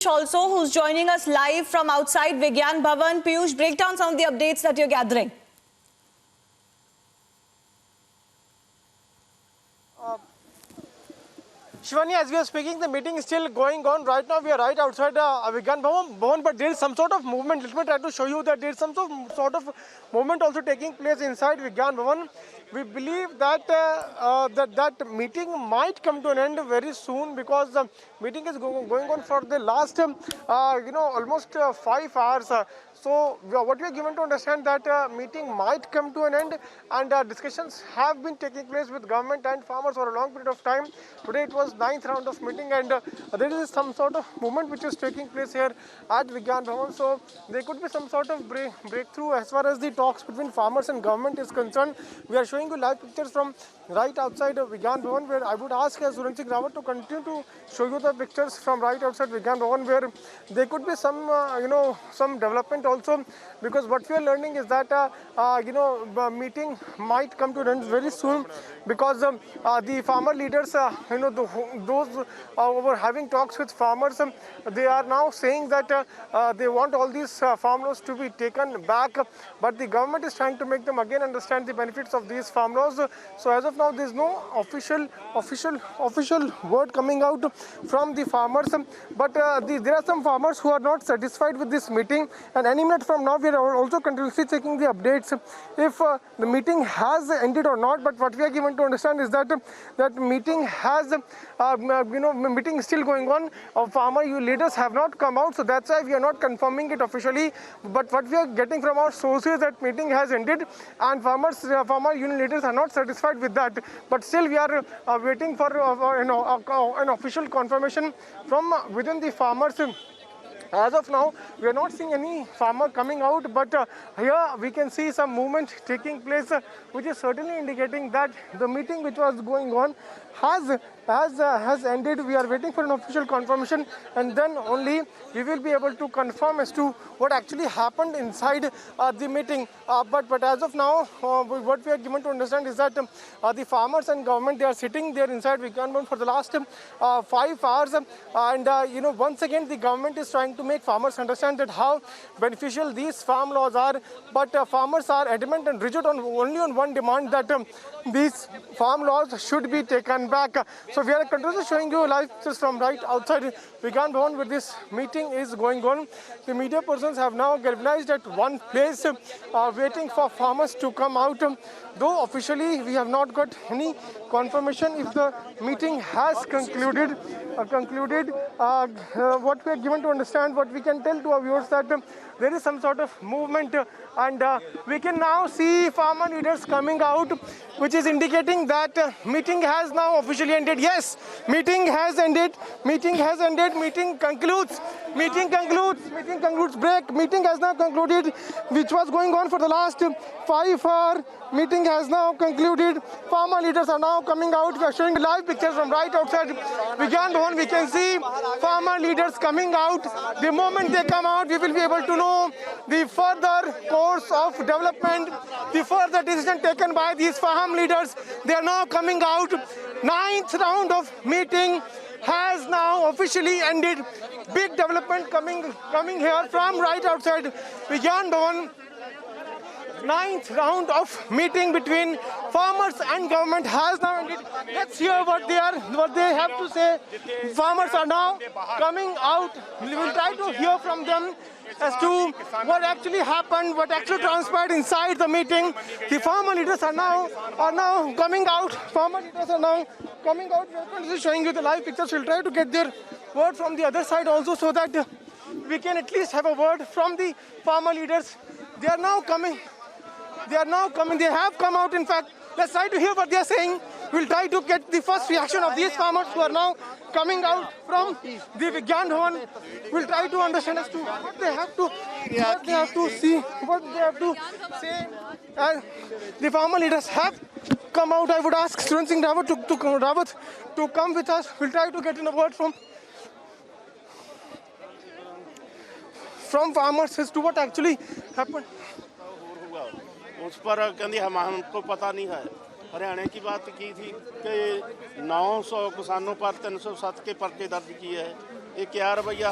Also, who's joining us live from outside Vigyan Bhavan. Piyush, break down some of the updates that you're gathering. Shivani, as we are speaking, the meeting is still going on. Right now, we are right outside Vigyan Bhavan, but there is some sort of movement. Let me try to show you that there is some sort of movement also taking place inside Vigyan Bhavan. We believe that that meeting might come to an end very soon because the meeting is going on for the last, almost 5 hours. So what we are given to understand that meeting might come to an end, and discussions have been taking place with government and farmers for a long period of time. Today it was 9th round of meeting, and there is some sort of movement which is taking place here at Vigyan Bhavan. So there could be some sort of breakthrough as far as the talks between farmers and government is concerned. We are showing you live pictures from right outside of Vigyan Bhavan, where I would ask Surendra Singh Rawat to continue to show you the pictures from right outside Vigyan Bhavan, where there could be some, some development also, because what we are learning is that, the meeting might come to an end very soon, because the farmer leaders, those who were having talks with farmers, they are now saying that they want all these farm laws to be taken back, but the government is trying to make them again understand the benefits of these farm laws. So as of now, there is no official word coming out from the farmers, but there are some farmers who are not satisfied with this meeting, and any minute from now we are also continuously checking the updates if the meeting has ended or not. But what we are given to understand is that that meeting has meeting is still going on. Farmer leaders have not come out, so that's why we are not confirming it officially. But what we are getting from our sources, that meeting has ended, and farmer union leaders are not satisfied with that. But still we are waiting for an official confirmation from within the farmers. As of now, we are not seeing any farmer coming out, but here we can see some movement taking place, which is certainly indicating that the meeting which was going on has ended. We are waiting for an official confirmation, and then only we will be able to confirm as to what actually happened inside the meeting. But as of now, what we are given to understand is that the farmers and government, they are sitting there inside Vigyan Bhavan for the last 5 hours, and once again the government is trying to make farmers understand that how beneficial these farm laws are, but farmers are adamant and rigid only on one demand, that these farm laws should be taken back. So we are continuously showing you live pictures from right outside Vigyan Bhavan, where this meeting is going on. The media persons have now galvanized at one place, waiting for farmers to come out. Though officially we have not got any confirmation if the meeting has concluded. What we are given to understand, what we can tell to our viewers, that there is some sort of movement, and we can now see farmer leaders coming out, which is indicating that meeting has now officially ended. Yes, meeting has ended. Meeting has ended. Meeting concludes. Meeting concludes. Break. Meeting has now concluded, which was going on for the last 5 hours. Meeting has now concluded. Farmer leaders are now coming out. We are showing live pictures from right outside Vigyan Bhavan. We can see farmer leaders coming out. The moment they come out, we will be able to know the further course of development, the further decision taken by these farm leaders. They are now coming out. 9th round of meeting has now officially ended. Big development coming here from right outside Vigyan Bhavan. 9th round of meeting between farmers and government has now ended. Let's hear what they have to say. Farmers are now coming out. We will try to hear from them as to what actually happened, what actually transpired inside the meeting. The farmer leaders are now coming out. Farmer leaders are now coming out. We are currently showing you the live pictures. We'll try to get their word from the other side also, so that we can at least have a word from the farmer leaders. They are now coming. They have come out, in fact. Let's try to hear what they are saying. We'll try to get the first reaction of these farmers who are now coming out from the Vigyan Bhavan. We'll try to understand as to what they have to see, what they have to say. The farmer leaders have come out. I would ask Surendra Singh Rawat to come with us. We'll try to get in a word from farmers as to what actually happened. उस पर कहती हमको पता नहीं है। हरियाणा की बात की थी कि 900 किसानों पर 307 के पर्चे दर्ज किए हैं। ये क्या रवैया